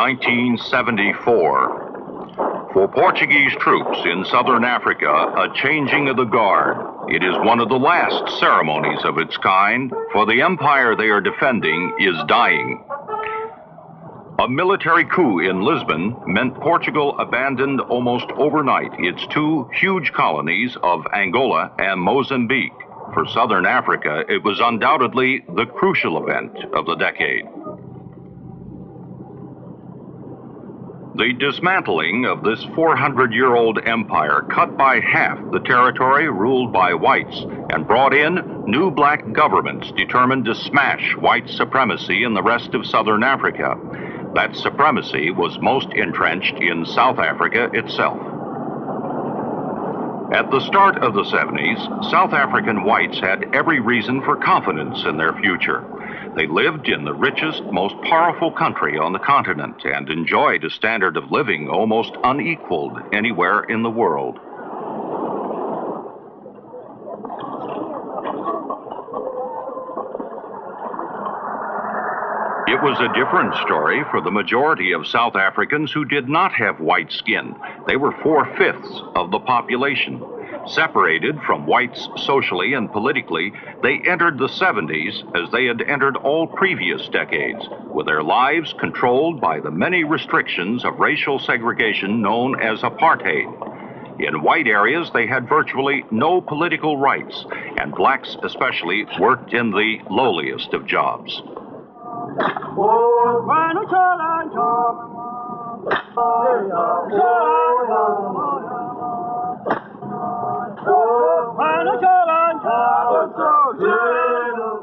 1974. For Portuguese troops in southern Africa, a changing of the guard. It is one of the last ceremonies of its kind, for the empire they are defending is dying. A military coup in Lisbon meant Portugal abandoned almost overnight its two huge colonies of Angola and Mozambique. For southern Africa, it was undoubtedly the crucial event of the decade. The dismantling of this 400-year-old empire cut by half the territory ruled by whites and brought in new black governments determined to smash white supremacy in the rest of southern Africa. That supremacy was most entrenched in South Africa itself. At the start of the 70s, South African whites had every reason for confidence in their future. They lived in the richest, most powerful country on the continent and enjoyed a standard of living almost unequaled anywhere in the world. It was a different story for the majority of South Africans who did not have white skin. They were 4/5 of the population. Separated from whites socially and politically, they entered the 70s as they had entered all previous decades, with their lives controlled by the many restrictions of racial segregation known as apartheid. In white areas, they had virtually no political rights, and blacks especially worked in the lowliest of jobs.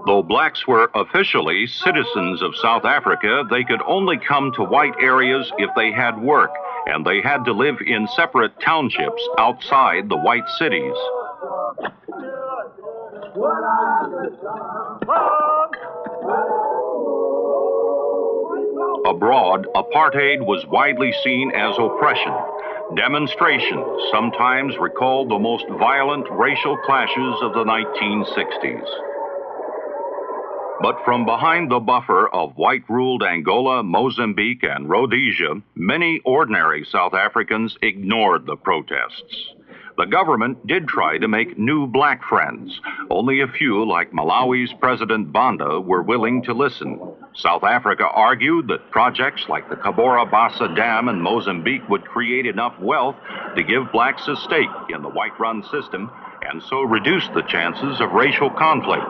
Though blacks were officially citizens of South Africa, they could only come to white areas if they had work, and they had to live in separate townships outside the white cities. Abroad, apartheid was widely seen as oppression. Demonstrations sometimes recalled the most violent racial clashes of the 1960s. But from behind the buffer of white-ruled Angola, Mozambique, and Rhodesia, many ordinary South Africans ignored the protests. The government did try to make new black friends. Only a few, like Malawi's President Banda, were willing to listen. South Africa argued that projects like the Cabora Bassa Dam in Mozambique would create enough wealth to give blacks a stake in the white-run system and so reduce the chances of racial conflict.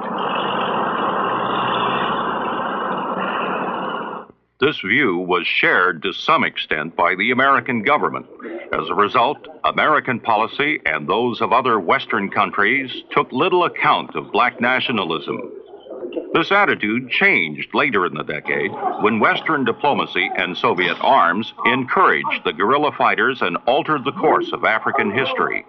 This view was shared to some extent by the American government. As a result, American policy and those of other Western countries took little account of black nationalism. This attitude changed later in the decade when Western diplomacy and Soviet arms encouraged the guerrilla fighters and altered the course of African history.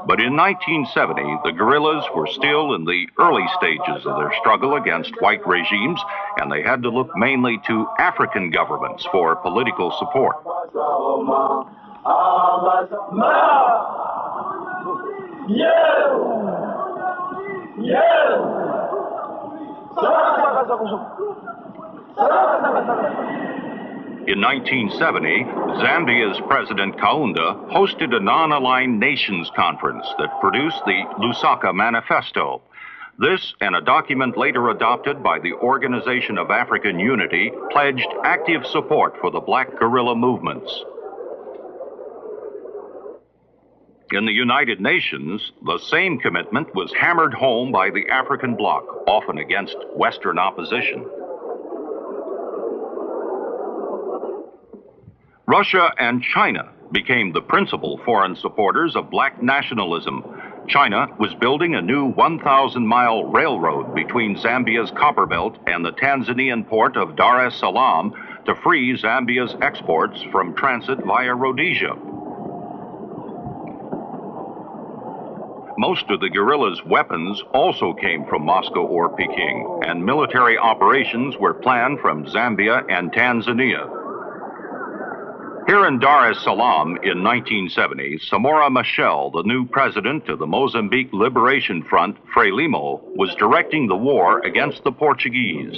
But in 1970, the guerrillas were still in the early stages of their struggle against white regimes, and they had to look mainly to African governments for political support. In 1970, Zambia's President Kaunda hosted a non-aligned nations conference that produced the Lusaka Manifesto. This, and a document later adopted by the Organization of African Unity, pledged active support for the black guerrilla movements. In the United Nations, the same commitment was hammered home by the African bloc, often against Western opposition. Russia and China became the principal foreign supporters of black nationalism. China was building a new 1,000-mile railroad between Zambia's Copperbelt and the Tanzanian port of Dar es Salaam to free Zambia's exports from transit via Rhodesia. Most of the guerrillas' weapons also came from Moscow or Peking, and military operations were planned from Zambia and Tanzania. Here in Dar es Salaam in 1970, Samora Machel, the new president of the Mozambique Liberation Front, Frelimo, was directing the war against the Portuguese.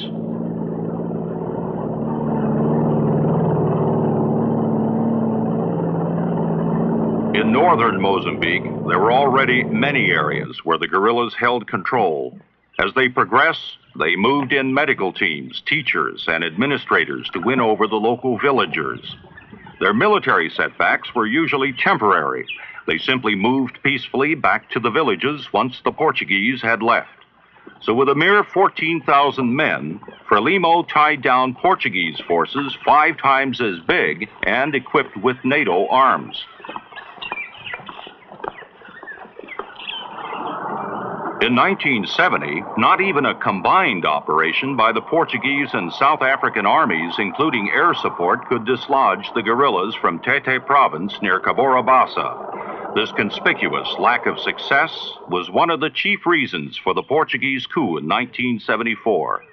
northern Mozambique, there were already many areas where the guerrillas held control. As they progressed, they moved in medical teams, teachers, and administrators to win over the local villagers. Their military setbacks were usually temporary. They simply moved peacefully back to the villages once the Portuguese had left. So with a mere 14,000 men, Frelimo tied down Portuguese forces 5 times as big and equipped with NATO arms. In 1970, not even a combined operation by the Portuguese and South African armies, including air support, could dislodge the guerrillas from Tete province near Cabora Bassa. This conspicuous lack of success was one of the chief reasons for the Portuguese coup in 1974.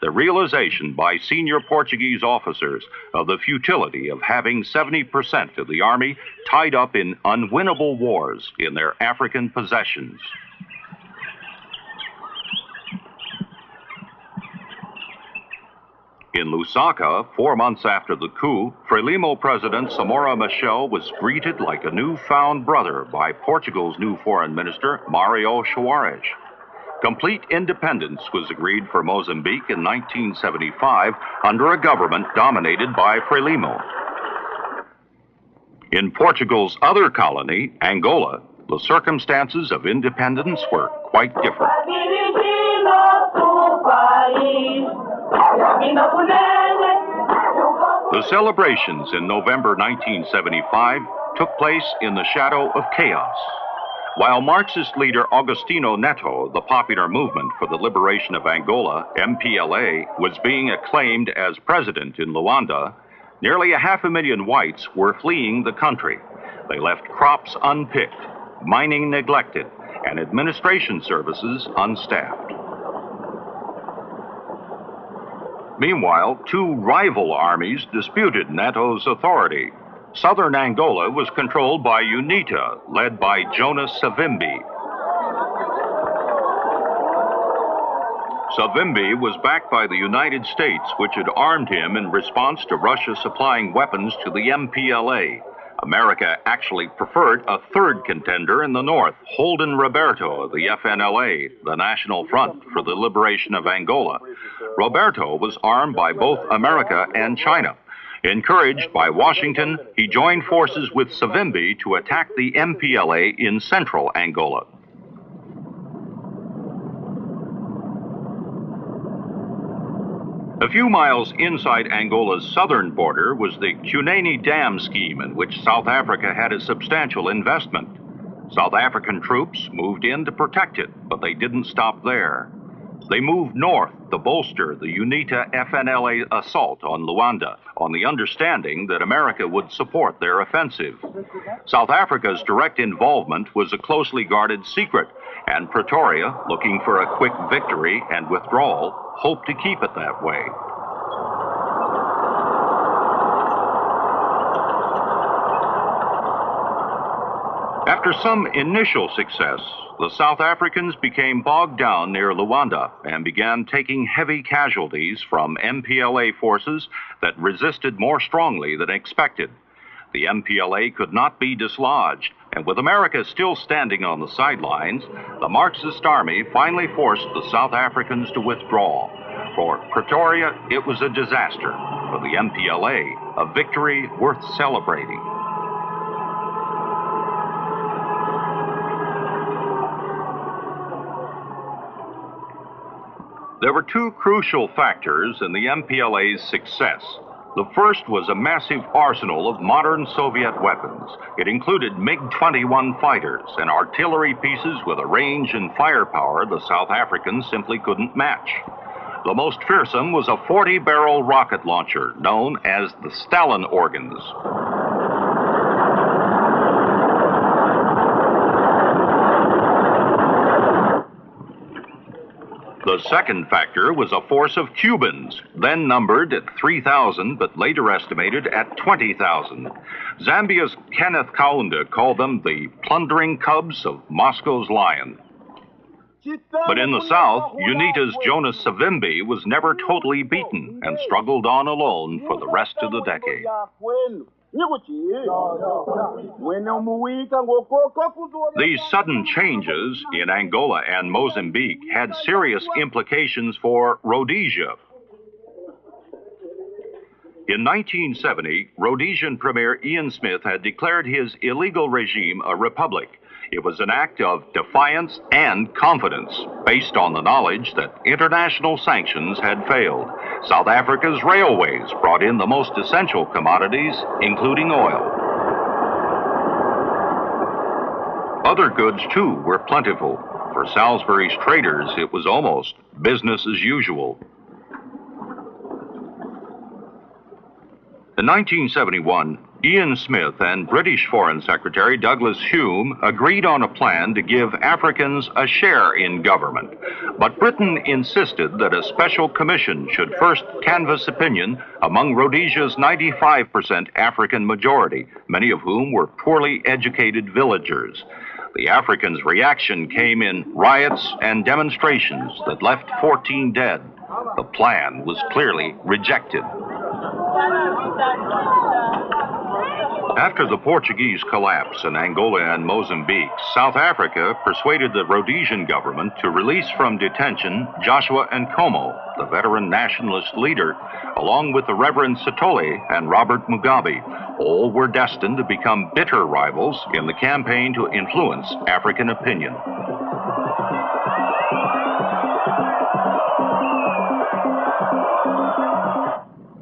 The realization by senior Portuguese officers of the futility of having 70% of the army tied up in unwinnable wars in their African possessions. In Lusaka, 4 months after the coup, Frelimo President Samora Machel was greeted like a newfound brother by Portugal's new foreign minister, Mario Soares. Complete independence was agreed for Mozambique in 1975 under a government dominated by Frelimo. In Portugal's other colony, Angola, the circumstances of independence were quite different. The celebrations in November 1975 took place in the shadow of chaos. While Marxist leader Agostinho Neto, the popular movement for the liberation of Angola, MPLA, was being acclaimed as president in Luanda, nearly 500,000 whites were fleeing the country. They left crops unpicked, mining neglected, and administration services unstaffed. Meanwhile, 2 rival armies disputed Neto's authority. Southern Angola was controlled by UNITA, led by Jonas Savimbi. Savimbi was backed by the United States, which had armed him in response to Russia supplying weapons to the MPLA. America actually preferred a third contender in the north, Holden Roberto of the FNLA, the National Front for the Liberation of Angola. Roberto was armed by both America and China. Encouraged by Washington, he joined forces with Savimbi to attack the MPLA in central Angola. A few miles inside Angola's southern border was the Cunene Dam scheme, in which South Africa had a substantial investment. South African troops moved in to protect it, but they didn't stop there. They moved north to bolster the UNITA FNLA assault on Luanda, on the understanding that America would support their offensive. South Africa's direct involvement was a closely guarded secret, and Pretoria, looking for a quick victory and withdrawal, hoped to keep it that way. After some initial success, the South Africans became bogged down near Luanda and began taking heavy casualties from MPLA forces that resisted more strongly than expected. The MPLA could not be dislodged, and with America still standing on the sidelines, the Marxist army finally forced the South Africans to withdraw. For Pretoria, it was a disaster. For the MPLA, a victory worth celebrating. There were 2 crucial factors in the MPLA's success. The first was a massive arsenal of modern Soviet weapons. It included MiG-21 fighters and artillery pieces with a range and firepower the South Africans simply couldn't match. The most fearsome was a 40-barrel rocket launcher known as the Stalin organs. The second factor was a force of Cubans, then numbered at 3,000, but later estimated at 20,000. Zambia's Kenneth Kaunda called them the plundering cubs of Moscow's lion. But in the south, UNITA's Jonas Savimbi was never totally beaten and struggled on alone for the rest of the decade. These sudden changes in Angola and Mozambique had serious implications for Rhodesia. In 1970, Rhodesian Premier Ian Smith had declared his illegal regime a republic. It was an act of defiance and confidence based on the knowledge that international sanctions had failed. South Africa's railways brought in the most essential commodities, including oil. Other goods, too, were plentiful. For Salisbury's traders, it was almost business as usual. In 1971, Ian Smith and British Foreign Secretary Douglas Hume agreed on a plan to give Africans a share in government. But Britain insisted that a special commission should first canvass opinion among Rhodesia's 95% African majority, many of whom were poorly educated villagers. The Africans' reaction came in riots and demonstrations that left 14 dead. The plan was clearly rejected. After the Portuguese collapse in Angola and Mozambique, South Africa persuaded the Rhodesian government to release from detention Joshua Nkomo, the veteran nationalist leader, along with the Reverend Sithole and Robert Mugabe. All were destined to become bitter rivals in the campaign to influence African opinion.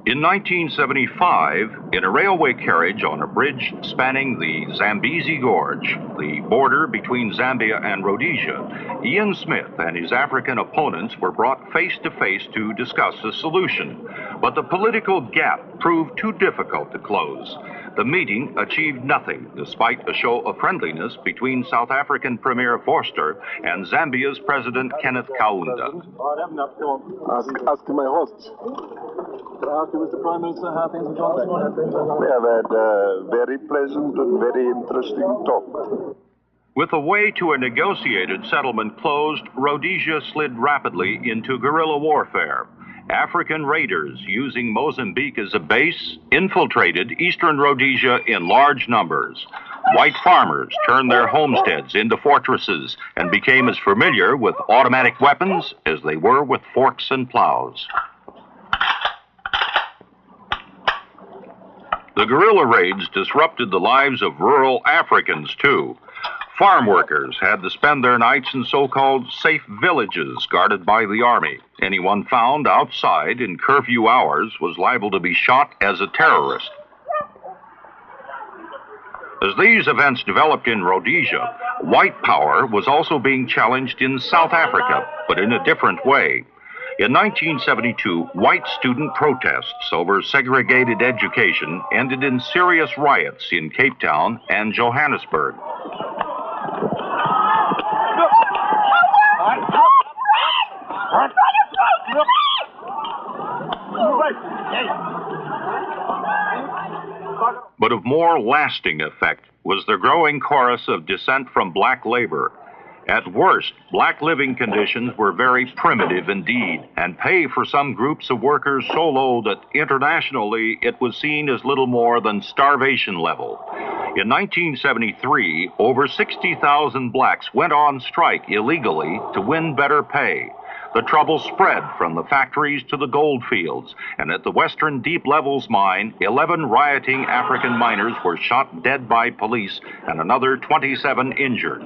In 1975, in a railway carriage on a bridge spanning the Zambezi Gorge, the border between Zambia and Rhodesia, Ian Smith and his African opponents were brought face to face to discuss a solution. But the political gap proved too difficult to close. The meeting achieved nothing, despite a show of friendliness between South African Premier Vorster and Zambia's President Kenneth Kaunda. Ask my host. Could I ask you, Mr. Prime Minister, how things have gone back? We have had a very pleasant and very interesting talk. With a way to a negotiated settlement closed, Rhodesia slid rapidly into guerrilla warfare. African raiders using Mozambique as a base infiltrated eastern Rhodesia in large numbers. White farmers turned their homesteads into fortresses and became as familiar with automatic weapons as they were with forks and plows. The guerrilla raids disrupted the lives of rural Africans, too. Farm workers had to spend their nights in so-called safe villages guarded by the army. Anyone found outside in curfew hours was liable to be shot as a terrorist. As these events developed in Rhodesia, white power was also being challenged in South Africa, but in a different way. In 1972, white student protests over segregated education ended in serious riots in Cape Town and Johannesburg. But of more lasting effect was the growing chorus of dissent from black labor. At worst, black living conditions were very primitive indeed, and pay for some groups of workers so low that internationally it was seen as little more than starvation level. In 1973, over 60,000 blacks went on strike illegally to win better pay. The trouble spread from the factories to the gold fields, and at the Western Deep Levels mine, 11 rioting African miners were shot dead by police and another 27 injured.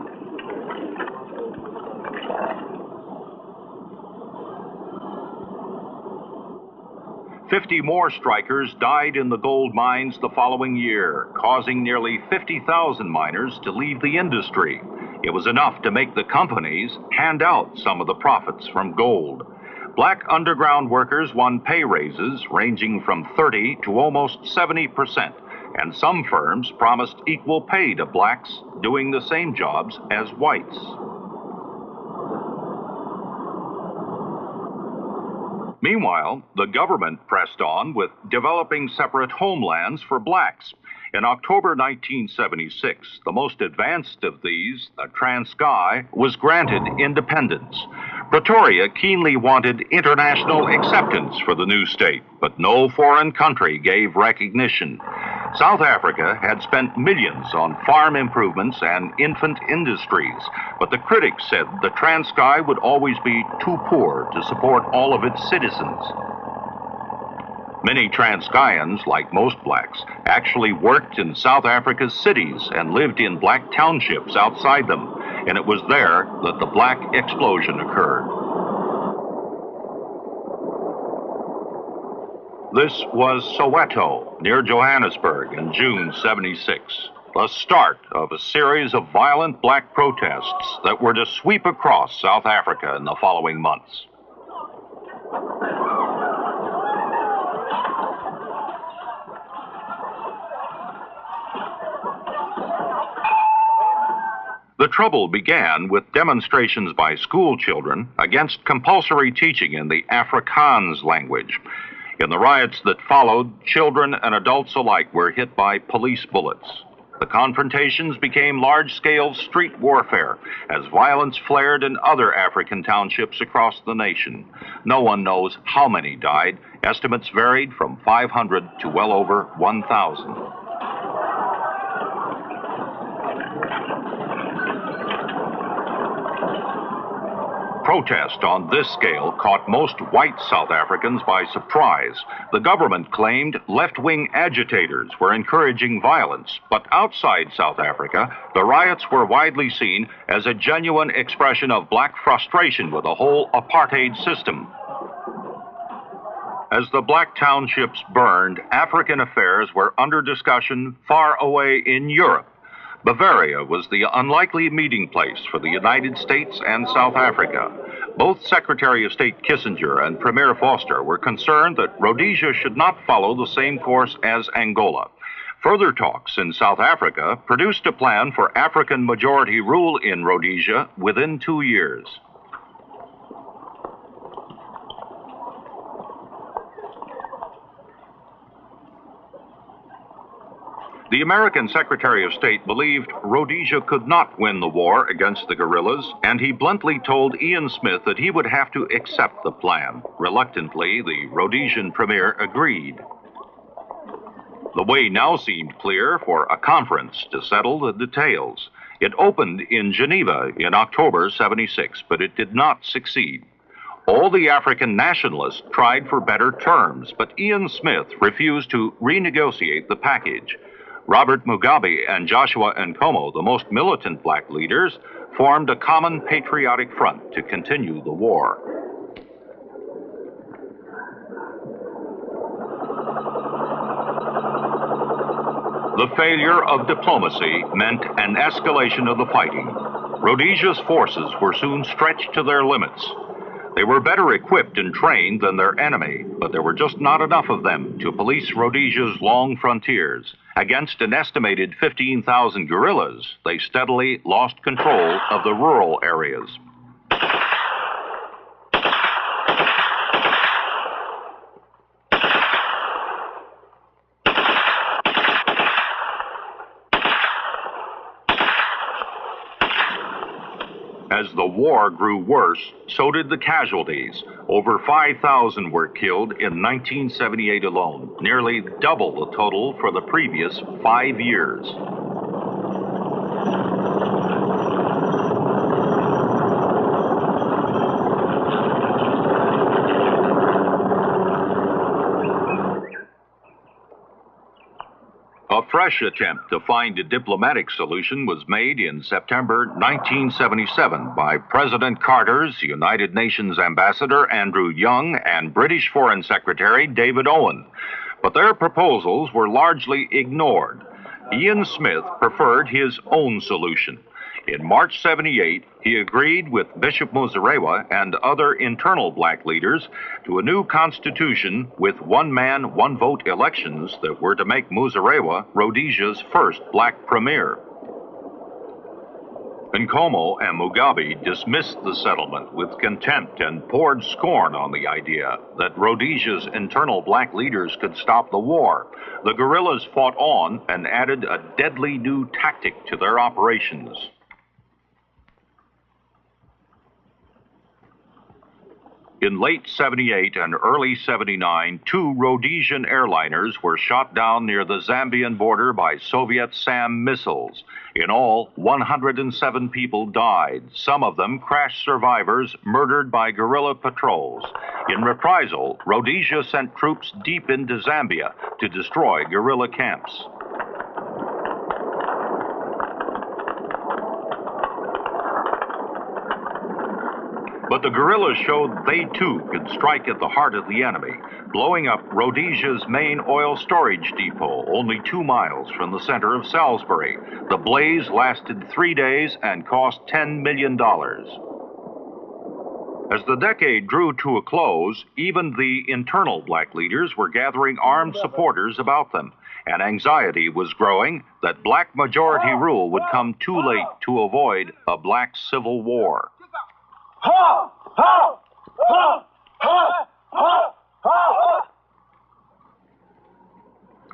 "50 more strikers died in the gold mines the following year, causing nearly 50,000 miners to leave the industry. It was enough to make the companies hand out some of the profits from gold. Black underground workers won pay raises ranging from 30 to almost 70%, and some firms promised equal pay to blacks doing the same jobs as whites. Meanwhile, the government pressed on with developing separate homelands for blacks. In October 1976, the most advanced of these, the Transkei, was granted independence. Pretoria keenly wanted international acceptance for the new state, but no foreign country gave recognition. South Africa had spent millions on farm improvements and infant industries, but the critics said the Transkei would always be too poor to support all of its citizens. Many Transkeians, like most blacks, actually worked in South Africa's cities and lived in black townships outside them, and it was there that the black explosion occurred. This was Soweto, near Johannesburg, in June '76, the start of a series of violent black protests that were to sweep across South Africa in the following months. The trouble began with demonstrations by school children against compulsory teaching in the Afrikaans language. In the riots that followed, children and adults alike were hit by police bullets. The confrontations became large-scale street warfare as violence flared in other African townships across the nation. No one knows how many died. Estimates varied from 500 to well over 1,000. Protest on this scale caught most white South Africans by surprise. The government claimed left-wing agitators were encouraging violence, but outside South Africa, the riots were widely seen as a genuine expression of black frustration with the whole apartheid system. As the black townships burned, African affairs were under discussion far away in Europe. Bavaria was the unlikely meeting place for the United States and South Africa. Both Secretary of State Kissinger and Premier Vorster were concerned that Rhodesia should not follow the same course as Angola. Further talks in South Africa produced a plan for African majority rule in Rhodesia within 2 years. The American Secretary of State believed Rhodesia could not win the war against the guerrillas, and he bluntly told Ian Smith that he would have to accept the plan. Reluctantly, the Rhodesian premier agreed. The way now seemed clear for a conference to settle the details. It opened in Geneva in October '76, but it did not succeed. All the African nationalists tried for better terms, but Ian Smith refused to renegotiate the package. Robert Mugabe and Joshua Nkomo, the most militant black leaders, formed a common patriotic front to continue the war. The failure of diplomacy meant an escalation of the fighting. Rhodesia's forces were soon stretched to their limits. They were better equipped and trained than their enemy, but there were just not enough of them to police Rhodesia's long frontiers. Against an estimated 15,000 guerrillas, they steadily lost control of the rural areas. As the war grew worse, so did the casualties. Over 5,000 were killed in 1978 alone, nearly double the total for the previous 5 years. A fresh attempt to find a diplomatic solution was made in September 1977 by President Carter's United Nations Ambassador Andrew Young and British Foreign Secretary David Owen. But their proposals were largely ignored. Ian Smith preferred his own solution. In March '78, he agreed with Bishop Muzorewa and other internal black leaders to a new constitution with one-man, one-vote elections that were to make Muzorewa Rhodesia's first black premier. Nkomo and Mugabe dismissed the settlement with contempt and poured scorn on the idea that Rhodesia's internal black leaders could stop the war. The guerrillas fought on and added a deadly new tactic to their operations. In late 78 and early 79, two Rhodesian airliners were shot down near the Zambian border by Soviet SAM missiles. In all, 107 people died, some of them crash survivors murdered by guerrilla patrols. In reprisal, Rhodesia sent troops deep into Zambia to destroy guerrilla camps. But the guerrillas showed they too could strike at the heart of the enemy, blowing up Rhodesia's main oil storage depot, only 2 miles from the center of Salisbury. The blaze lasted 3 days and cost $10 million. As the decade drew to a close, even the internal black leaders were gathering armed supporters about them, and anxiety was growing that black majority rule would come too late to avoid a black civil war.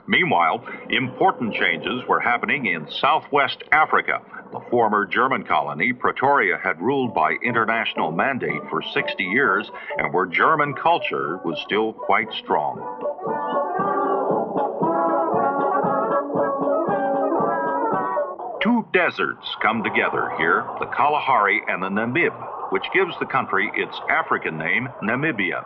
Meanwhile, important changes were happening in Southwest Africa, the former German colony Pretoria had ruled by international mandate for 60 years, and where German culture was still quite strong. Two deserts come together here, the Kalahari and the Namib, which gives the country its African name, Namibia.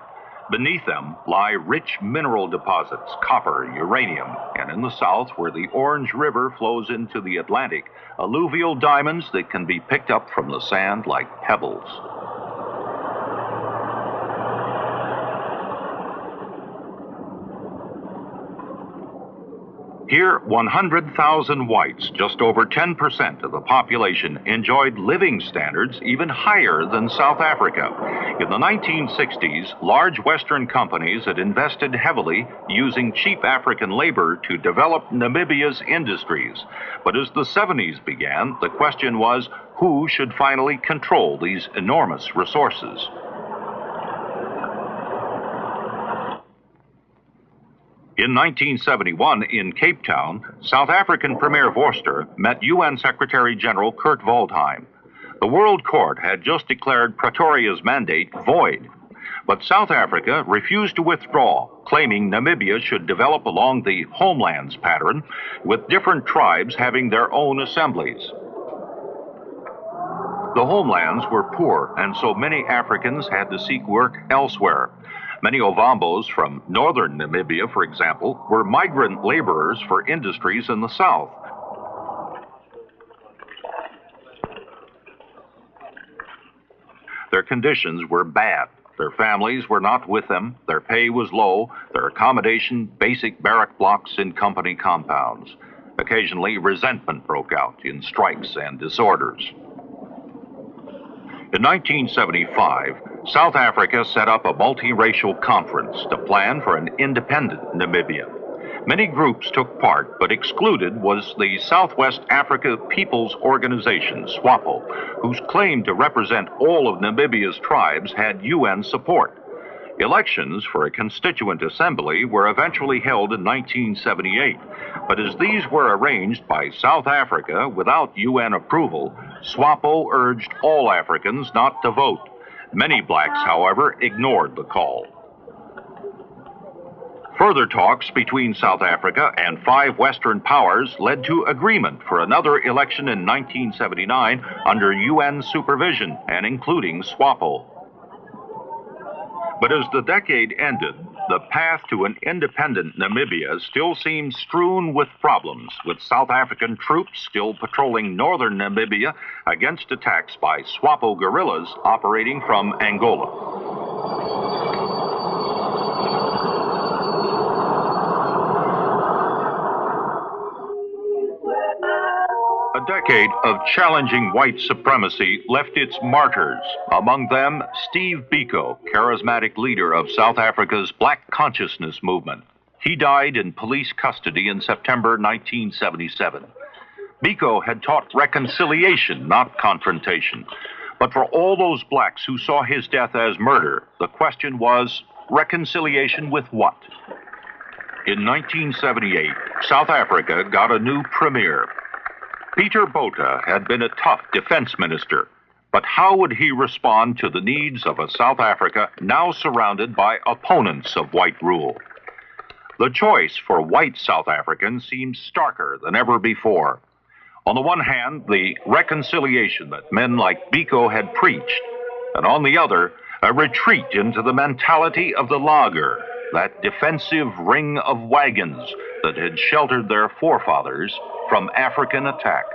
Beneath them lie rich mineral deposits, copper, uranium, and in the south, where the Orange River flows into the Atlantic, alluvial diamonds that can be picked up from the sand like pebbles. Here, 100,000 whites, just over 10% of the population, enjoyed living standards even higher than South Africa. In the 1960s, large Western companies had invested heavily using cheap African labor to develop Namibia's industries. But as the 70s began, the question was, who should finally control these enormous resources? In 1971, in Cape Town, South African Premier Vorster met UN Secretary General Kurt Waldheim. The World Court had just declared Pretoria's mandate void, but South Africa refused to withdraw, claiming Namibia should develop along the homelands pattern, with different tribes having their own assemblies. The homelands were poor, and so many Africans had to seek work elsewhere. Many Ovambos from northern Namibia, for example, were migrant laborers for industries in the south. Their conditions were bad. Their families were not with them, their pay was low, their accommodation basic barrack blocks in company compounds. Occasionally, resentment broke out in strikes and disorders. In 1975, South Africa set up a multiracial conference to plan for an independent Namibia. Many groups took part, but excluded was the Southwest Africa People's Organization, SWAPO, whose claim to represent all of Namibia's tribes had UN support. Elections for a constituent assembly were eventually held in 1978, but as these were arranged by South Africa without UN approval, SWAPO urged all Africans not to vote. Many blacks, however, ignored the call. Further talks between South Africa and 5 Western powers led to agreement for another election in 1979 under UN supervision and including SWAPO. But as the decade ended, the path to an independent Namibia still seemed strewn with problems, with South African troops still patrolling northern Namibia against attacks by SWAPO guerrillas operating from Angola. A decade of challenging white supremacy left its martyrs, among them Steve Biko, charismatic leader of South Africa's Black Consciousness movement. He died in police custody in September 1977. Biko had taught reconciliation, not confrontation. But for all those blacks who saw his death as murder, the question was, reconciliation with what? In 1978, South Africa got a new premier. Peter Botha had been a tough defense minister, But how would he respond to the needs of a South Africa now surrounded by opponents of white rule? The choice for white South Africans seems starker than ever before. On the one hand, the reconciliation that men like Biko had preached, and on the other, a retreat into the mentality of the laager, that defensive ring of wagons that had sheltered their forefathers from African attack.